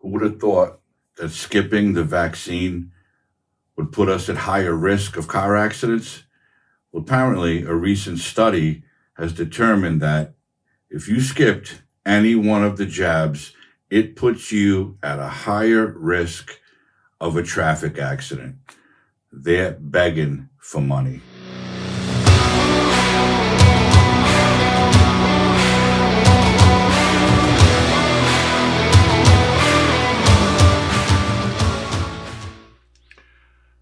Who would have thought that skipping the vaccine would put us at higher risk of car accidents? Well, apparently, a recent study has determined that if you skipped any one of the jabs, it puts you at a higher risk of a traffic accident. They're begging for money.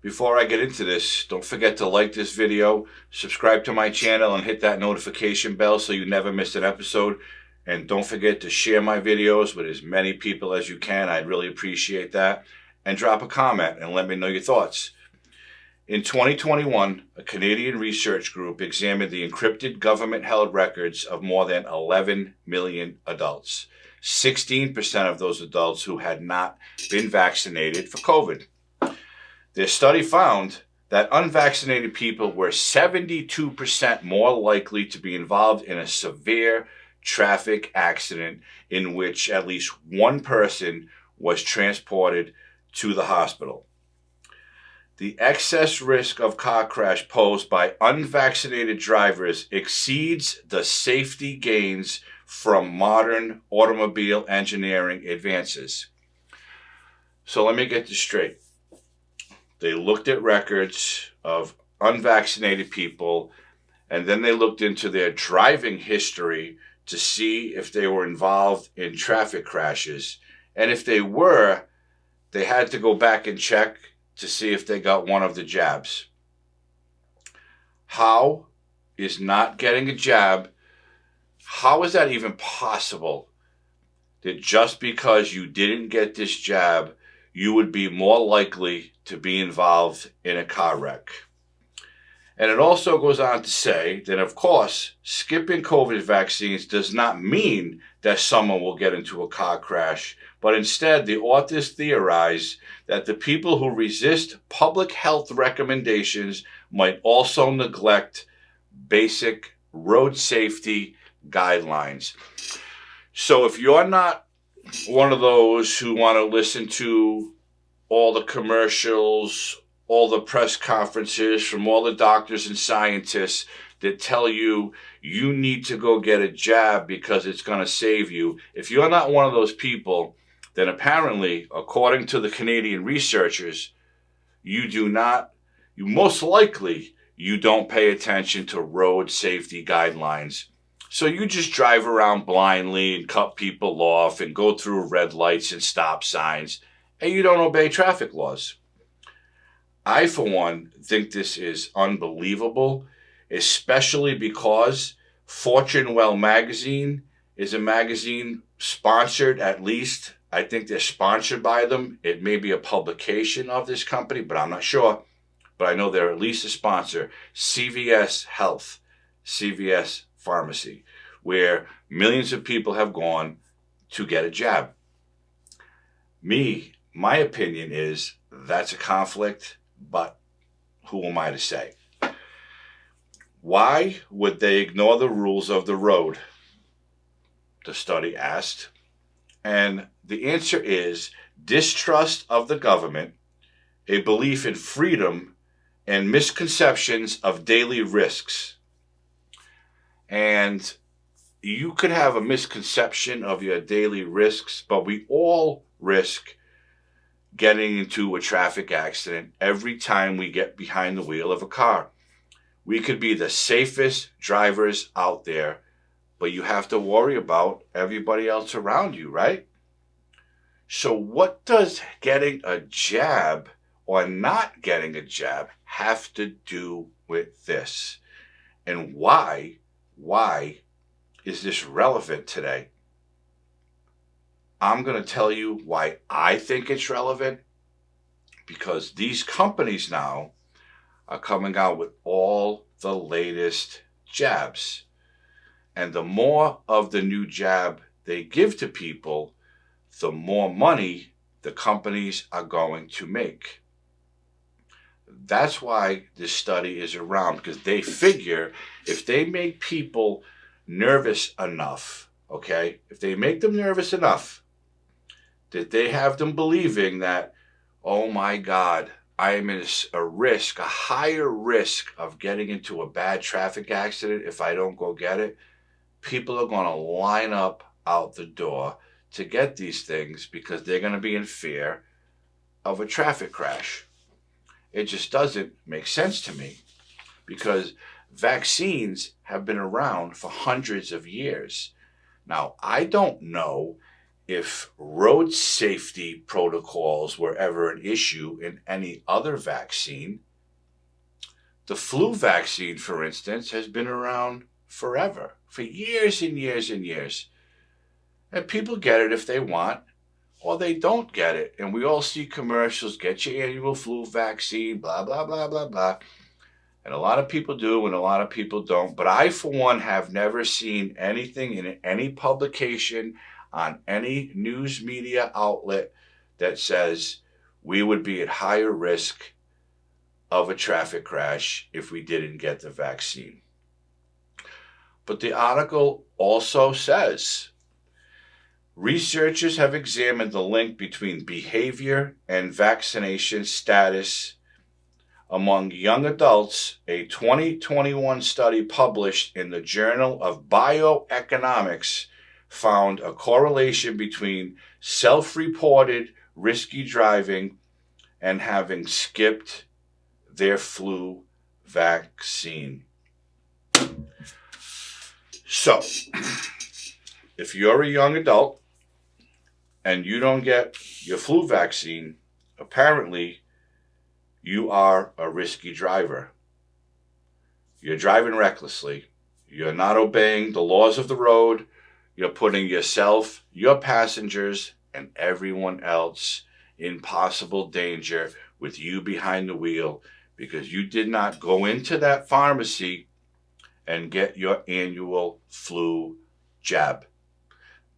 Before I get into this, don't forget to like this video, subscribe to my channel, and hit that notification bell so you never miss an episode. And don't forget to share my videos with as many people as you can. I'd really appreciate that. And drop a comment and let me know your thoughts. In 2021, a Canadian research group examined the encrypted government-held records of more than 11 million adults. 16% of those adults who had not been vaccinated for COVID. Their study found that unvaccinated people were 72% more likely to be involved in a severe traffic accident in which at least one person was transported to the hospital. The excess risk of car crash posed by unvaccinated drivers exceeds the safety gains from modern automobile engineering advances. So let me get this straight. They looked at records of unvaccinated people, and then they looked into their driving history to see if they were involved in traffic crashes. And if they were, they had to go back and check to see if they got one of the jabs. How is not getting a jab, how is that even possible? That just because you didn't get this jab, you would be more likely to be involved in a car wreck. And it also goes on to say that, of course, skipping COVID vaccines does not mean that someone will get into a car crash, but instead the authors theorize that the people who resist public health recommendations might also neglect basic road safety guidelines. So if you're not one of those who want to listen to all the commercials, all the press conferences from all the doctors and scientists that tell you you need to go get a jab because it's going to save you. If you're not one of those people, then apparently, according to the Canadian researchers, you most likely don't pay attention to road safety guidelines. So you just drive around blindly and cut people off and go through red lights and stop signs, and you don't obey traffic laws. I, for one, think this is unbelievable, especially because Fortune Well magazine is a magazine sponsored, at least, I think they're sponsored by them. It may be a publication of this company, but I'm not sure. But I know they're at least a sponsor. CVS Health, CVS Pharmacy, where millions of people have gone to get a jab. My opinion is that's a conflict, but who am I to say? Why would they ignore the rules of the road? The study asked. And the answer is distrust of the government, a belief in freedom, and misconceptions of daily risks. And you could have a misconception of your daily risks, but we all risk getting into a traffic accident every time we get behind the wheel of a car. We could be the safest drivers out there, but you have to worry about everybody else around you, right? So what does getting a jab or not getting a jab have to do with this? And why is this relevant today? I'm going to tell you why I think it's relevant, because these companies now are coming out with all the latest jabs. And the more of the new jab they give to people, the more money the companies are going to make. That's why this study is around, because they figure if they make people nervous enough, okay, if they make them nervous enough, that they have them believing that, oh my God, I am in a higher risk of getting into a bad traffic accident if I don't go get it. People are going to line up out the door to get these things because they're going to be in fear of a traffic crash. It just doesn't make sense to me, because vaccines have been around for hundreds of years. Now, I don't know if road safety protocols were ever an issue in any other vaccine. The flu vaccine, for instance, has been around forever, for years and years and years. And people get it if they want, or they don't get it. And we all see commercials, get your annual flu vaccine, blah, blah, blah, blah, blah. And a lot of people do and a lot of people don't. But I, for one, have never seen anything in any publication on any news media outlet that says we would be at higher risk of a traffic crash if we didn't get the vaccine. But the article also says researchers have examined the link between behavior and vaccination status among young adults. A 2021 study published in the Journal of Bioeconomics found a correlation between self-reported risky driving and having skipped their flu vaccine. So, if you're a young adult and you don't get your flu vaccine, apparently you are a risky driver. You're driving recklessly. You're not obeying the laws of the road. You're putting yourself, your passengers, and everyone else in possible danger with you behind the wheel because you did not go into that pharmacy and get your annual flu jab.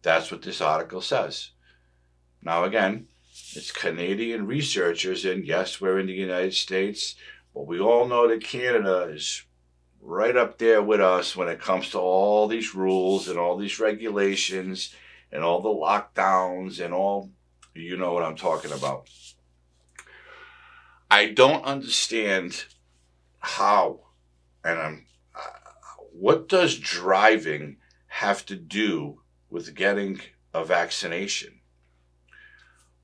That's what this article says. Now again, it's Canadian researchers, and yes, we're in the United States, but we all know that Canada is right up there with us when it comes to all these rules and all these regulations and all the lockdowns and all, you know what I'm talking about. I don't understand how, and what does driving have to do with getting a vaccination?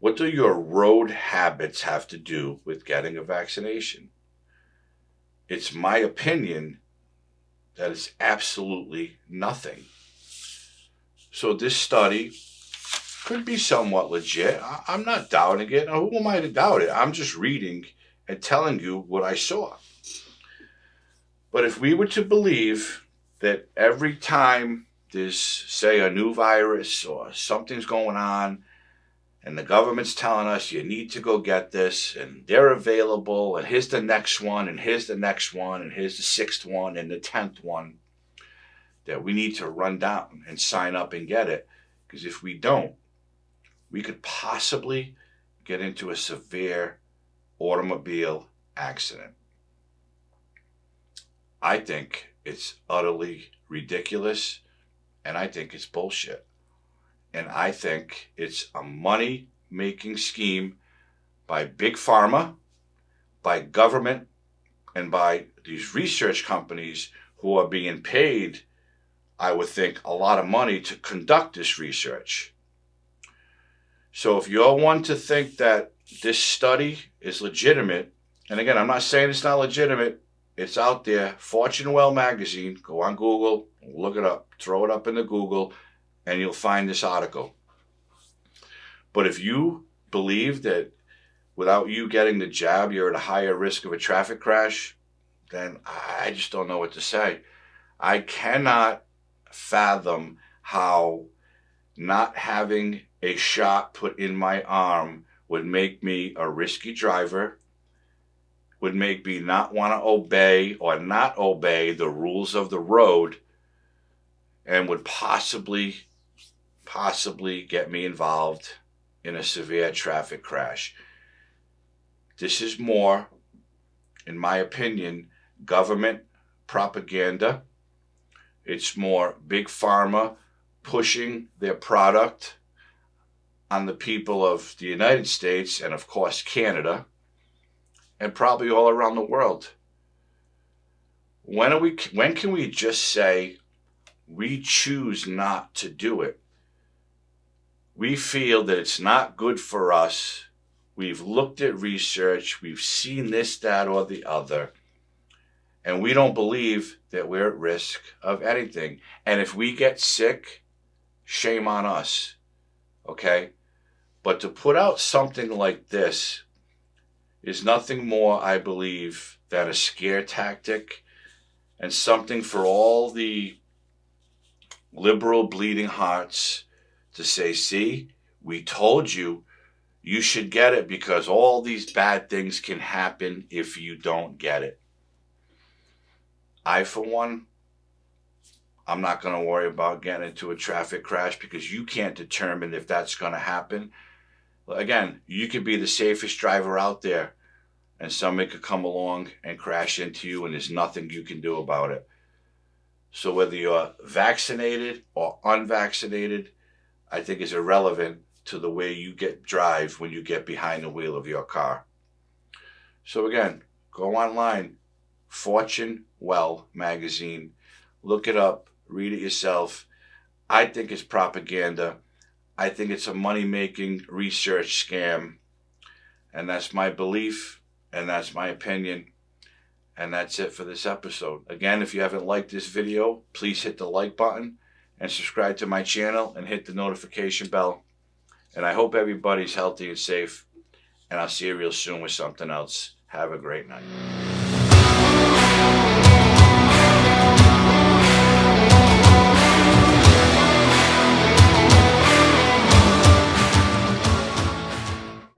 What do your road habits have to do with getting a vaccination? It's my opinion that it's absolutely nothing. So this study could be somewhat legit. I'm not doubting it. Now, who am I to doubt it? I'm just reading and telling you what I saw. But if we were to believe that every time there's, say, a new virus or something's going on, and the government's telling us you need to go get this, and they're available, and here's the next one, and here's the next one, and here's the 6th one, and the 10th one, that we need to run down and sign up and get it. Because if we don't, we could possibly get into a severe automobile accident. I think it's utterly ridiculous, and I think it's bullshit. And I think it's a money-making scheme by Big Pharma, by government, and by these research companies who are being paid, I would think, a lot of money to conduct this research. So if you're one to think that this study is legitimate, and again, I'm not saying it's not legitimate, it's out there, Fortune Well magazine, go on Google, look it up, throw it up into Google, and you'll find this article. But if you believe that without you getting the jab, you're at a higher risk of a traffic crash, then I just don't know what to say. I cannot fathom how not having a shot put in my arm would make me a risky driver, would make me not want to obey or not obey the rules of the road, and would possibly get me involved in a severe traffic crash. This is more, in my opinion, government propaganda. It's more Big Pharma pushing their product on the people of the United States and, of course, Canada, and probably all around the world. When can we just say we choose not to do it? We feel that it's not good for us. We've looked at research, we've seen this, that, or the other, and we don't believe that we're at risk of anything. And if we get sick, shame on us, okay? But to put out something like this is nothing more, I believe, than a scare tactic and something for all the liberal bleeding hearts to say, see, we told you, you should get it because all these bad things can happen if you don't get it. I, for one, I'm not going to worry about getting into a traffic crash because you can't determine if that's going to happen. Again, you could be the safest driver out there and somebody could come along and crash into you and there's nothing you can do about it. So whether you're vaccinated or unvaccinated, I think is irrelevant to the way you drive when you get behind the wheel of your car. So again, go online, Fortune Well magazine, look it up, read it yourself. I think it's propaganda. I think it's a money-making research scam. And that's my belief, and that's my opinion. And that's it for this episode. Again, if you haven't liked this video, please hit the like button and subscribe to my channel and hit the notification bell. And I hope everybody's healthy and safe. And I'll see you real soon with something else. Have a great night.